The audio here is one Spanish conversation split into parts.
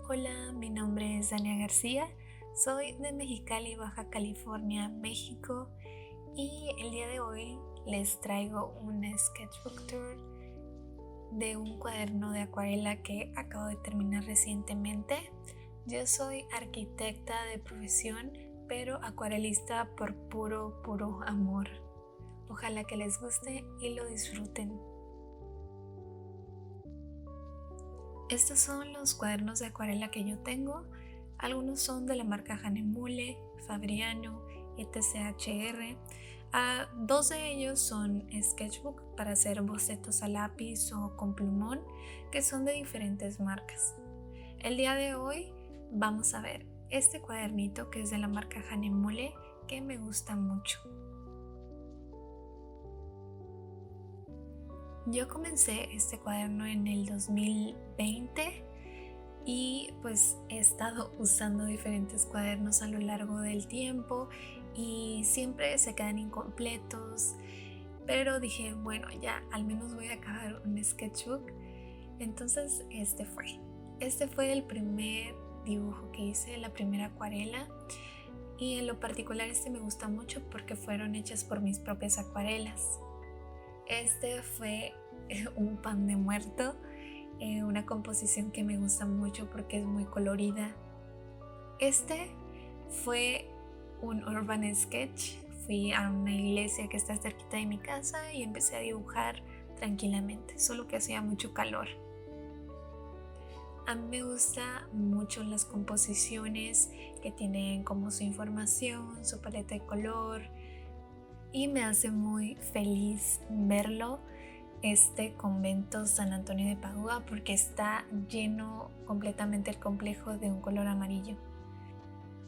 Hola, mi nombre es Dania García, soy de Mexicali, Baja California, México y el día de hoy les traigo un sketchbook tour de un cuaderno de acuarela que acabo de terminar recientemente. Yo soy arquitecta de profesión, pero acuarelista por puro amor. Ojalá que les guste y lo disfruten. Estos son los cuadernos de acuarela que yo tengo. Algunos son de la marca Hahnemühle, Fabriano, ETCHR. Dos de ellos son sketchbook para hacer bocetos a lápiz o con plumón, que son de diferentes marcas. El día de hoy vamos a ver este cuadernito que es de la marca Hahnemühle, que me gusta mucho. Yo comencé este cuaderno en el 2020 y pues he estado usando diferentes cuadernos a lo largo del tiempo y siempre se quedan incompletos, pero dije, bueno, ya al menos voy a acabar un sketchbook. Entonces este fue el primer dibujo que hice, la primera acuarela, y en lo particular me gusta mucho porque fueron hechas por mis propias acuarelas. Este fue un pan de muerto, una composición que me gusta mucho porque es muy colorida. Este fue un urban sketch. Fui a una iglesia que está cerquita de mi casa y empecé a dibujar tranquilamente, solo que hacía mucho calor. A mí me gusta mucho las composiciones que tienen como su información, su paleta de color, y me hace muy feliz verlo, este convento San Antonio de Padua, porque está lleno completamente el complejo de un color amarillo.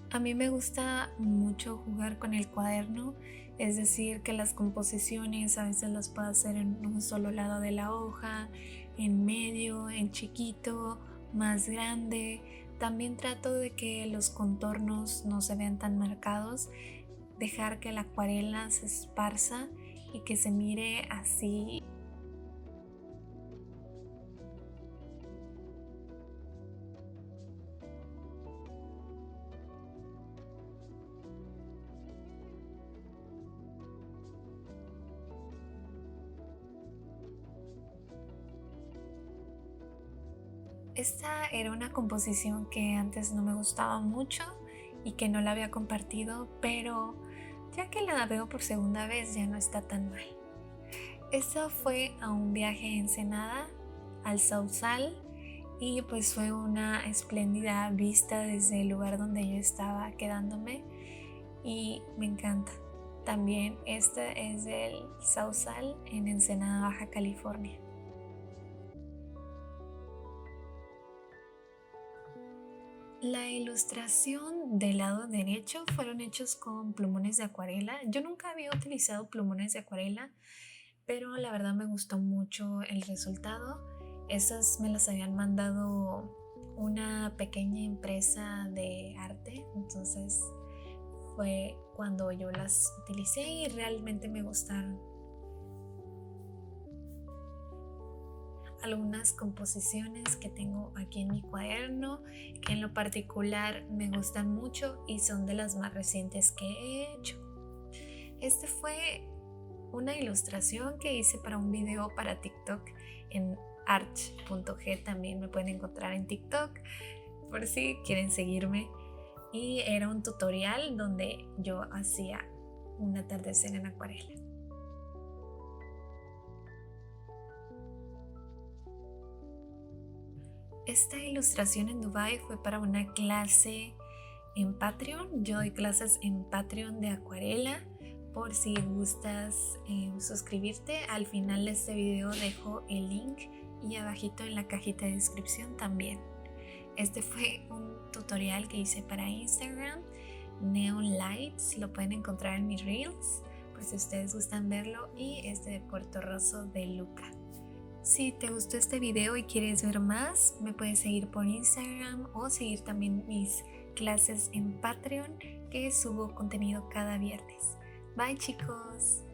A mí me gusta mucho jugar con el cuaderno, es decir, que las composiciones a veces las puedo hacer en un solo lado de la hoja, en medio, en chiquito, más grande. También trato de que los contornos no se vean tan marcados, dejar que la acuarela se esparza y que se mire así. Esta era una composición que antes no me gustaba mucho y que no la había compartido, pero ya que la veo por segunda vez ya no está tan mal. Esta fue a un viaje a Ensenada, al Sausal, y pues fue una espléndida vista desde el lugar donde yo estaba quedándome y me encanta. También este es del Sausal en Ensenada, Baja California. La ilustración del lado derecho fueron hechos con plumones de acuarela. Yo nunca había utilizado plumones de acuarela, pero la verdad me gustó mucho el resultado. Esas me las habían mandado una pequeña empresa de arte, entonces fue cuando yo las utilicé y realmente me gustaron. Algunas composiciones que tengo aquí en mi cuaderno que en lo particular me gustan mucho y son de las más recientes que he hecho. Este fue una ilustración que hice para un video para TikTok en arch.g. También me pueden encontrar en TikTok por si quieren seguirme, y era un tutorial donde yo hacía un atardecer en acuarela. Esta ilustración en Dubai fue para una clase en Patreon. Yo doy clases en Patreon de acuarela, por si gustas suscribirte. Al final de este video dejo el link y abajito en la cajita de descripción también. Este fue un tutorial que hice para Instagram, Neon Lights, lo pueden encontrar en mis reels por si ustedes gustan verlo, y este de Puerto Rosso de Luca. Si te gustó este video y quieres ver más, me puedes seguir por Instagram o seguir también mis clases en Patreon, que subo contenido cada viernes. Bye chicos.